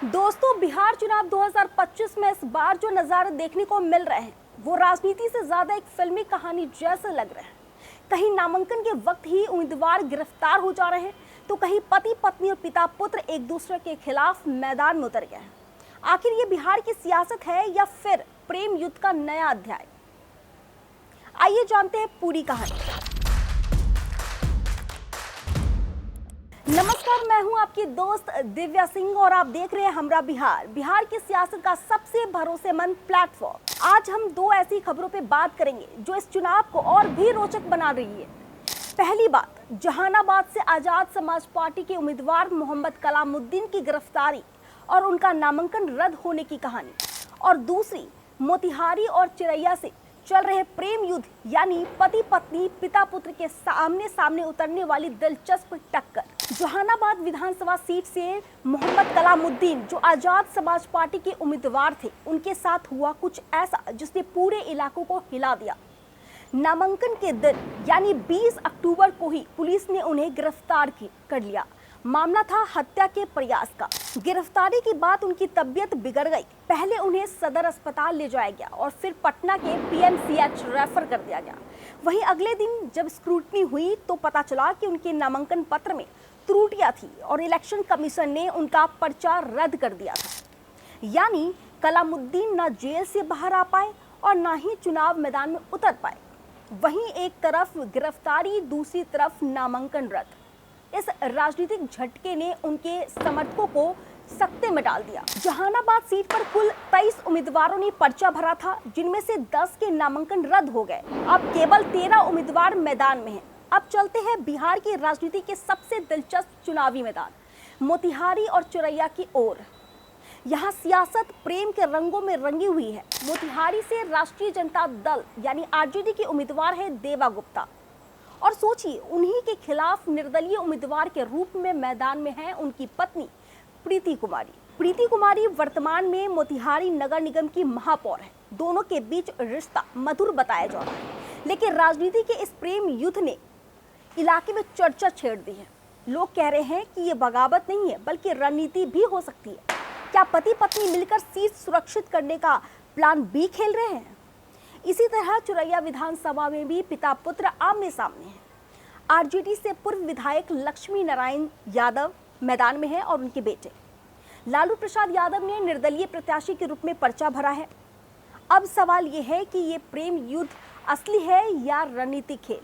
दोस्तों, बिहार चुनाव 2025 में इस बार जो नज़ारे देखने को मिल रहे हैं वो राजनीति से ज्यादा एक फिल्मी कहानी जैसे लग रहे हैं। कहीं नामांकन के वक्त ही उम्मीदवार गिरफ्तार हो जा रहे हैं, तो कहीं पति पत्नी और पिता पुत्र एक दूसरे के खिलाफ मैदान में उतर गए हैं। आखिर ये बिहार की सियासत है या फिर प्रेम युद्ध का नया अध्याय? आइए जानते हैं पूरी कहानी। नमस्कार, मैं हूं आपकी दोस्त दिव्या सिंह और आप देख रहे हैं हमरा बिहार, बिहार की सियासत का सबसे भरोसेमंद प्लेटफॉर्म। आज हम दो ऐसी खबरों पे बात करेंगे जो इस चुनाव को और भी रोचक बना रही है। पहली बात, जहानाबाद से आजाद समाज पार्टी के उम्मीदवार मोहम्मद कलामुद्दीन की गिरफ्तारी और उनका नामांकन रद्द होने की कहानी, और दूसरी मोतिहारी और चिरैया से चल रहे प्रेम युद्ध यानी पति पत्नी पिता पुत्र के सामने सामने उतरने वाली दिलचस्प टक्कर। जहानाबाद विधानसभा सीट से मोहम्मद कलामुद्दीन जो आजाद समाज पार्टी के उम्मीदवार थे, उनके साथ हुआ कुछ ऐसा जिसने पूरे इलाकों को हिला दिया। नामांकन के दिन यानी 20 अक्टूबर को ही पुलिस ने उन्हें गिरफ्तार कर लिया। मामला था हत्या के प्रयास का। गिरफ्तारी के बाद उनकी तबीयत बिगड़ गई। पहले उन्हें सदर अस्पताल ले जाया गया और फिर पटना के पीएमसीएच रेफर कर दिया गया। वहीं अगले दिन जब स्क्रूटनी हुई तो पता चला कि उनके नामांकन पत्र में त्रुटियां थी और इलेक्शन कमीशन ने उनका पर्चा रद्द कर दिया था। यानी कलामुद्दीन न जेल से बाहर आ पाए और न ही चुनाव मैदान में उतर पाए। वहीं एक तरफ गिरफ्तारी, दूसरी तरफ नामांकन रद्द। इस राजनीतिक झटके ने उनके समर्थकों को सकते में डाल दिया। जहानाबाद सीट पर कुल 23 उम्मीदवारों ने पर्चा भरा था, जिनमें से 10 के नामांकन रद्द हो गए। अब केवल 13 उम्मीदवार मैदान में हैं। अब चलते हैं बिहार की राजनीति के सबसे दिलचस्प चुनावी मैदान मोतिहारी और चिरैया की ओर। यहाँ सियासत प्रेम के रंगों में रंगी हुई है। मोतिहारी से राष्ट्रीय जनता दल यानी आरजेडी के उम्मीदवार है देवा गुप्ता, और सोचिए उन्हीं के खिलाफ निर्दलीय उम्मीदवार के रूप में मैदान में है उनकी पत्नी प्रीति कुमारी। प्रीति कुमारी वर्तमान में मोतिहारी नगर निगम की महापौर है। दोनों के बीच रिश्ता मधुर बताया जा रहा है, लेकिन राजनीति के इस प्रेम युद्ध ने इलाके में चर्चा छेड़ दी है। लोग कह रहे हैं कि ये बगावत नहीं है बल्कि रणनीति भी हो सकती है। क्या पति पत्नी मिलकर सीट सुरक्षित करने का प्लान बी खेल रहे हैं? इसी तरह चिरैया विधानसभा में भी पिता पुत्र आमने सामने हैं। आरजेडी से पूर्व विधायक लक्ष्मी नारायण यादव मैदान में हैं और उनके बेटे लालू प्रसाद यादव ने निर्दलीय प्रत्याशी के रूप में पर्चा भरा है। अब सवाल ये है कि ये प्रेम युद्ध असली है या रणनीतिक खेल?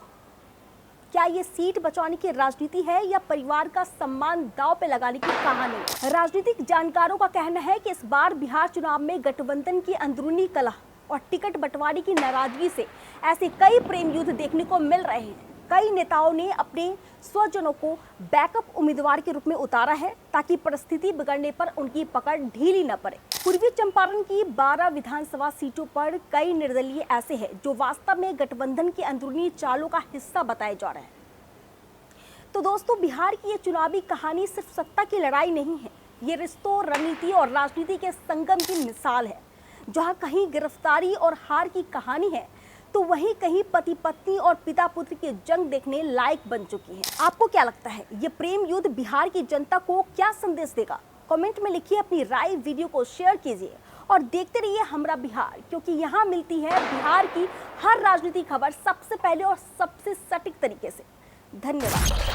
क्या ये सीट बचाने की राजनीति है या परिवार का सम्मान दांव पे लगाने की कहानी? राजनीतिक जानकारों का कहना है कि इस बार बिहार चुनाव में गठबंधन की अंदरूनी कलह और टिकट बंटवारे की नाराजगी से ऐसे कई प्रेम युद्ध देखने को मिल रहे हैं। कई नेताओं ने अपने स्वजनों को बैकअप उम्मीदवार के रूप में उतारा है ताकि परिस्थिति बिगड़ने पर उनकी पकड़ ढीली न पड़े। पूर्वी चंपारण की 12 विधानसभा सीटों पर कई निर्दलीय ऐसे हैं जो वास्तव में गठबंधन की अंदरूनी चालों का हिस्सा बताए जा रहे हैं। तो दोस्तों, बिहार की ये चुनावी कहानी सिर्फ सत्ता की लड़ाई नहीं है, ये रिश्तों, रणनीति और राजनीति के संगम की मिसाल है। जहां कहीं गिरफ्तारी और हार की कहानी है, तो वहीं कहीं पति पत्नी और पिता पुत्र की जंग देखने लायक बन चुकी है। आपको क्या लगता है, ये प्रेम युद्ध बिहार की जनता को क्या संदेश देगा? कमेंट में लिखिए अपनी राय, वीडियो को शेयर कीजिए और देखते रहिए हमरा बिहार, क्योंकि यहाँ मिलती है बिहार की हर राजनीतिक खबर सबसे पहले और सबसे सटीक तरीके से। धन्यवाद।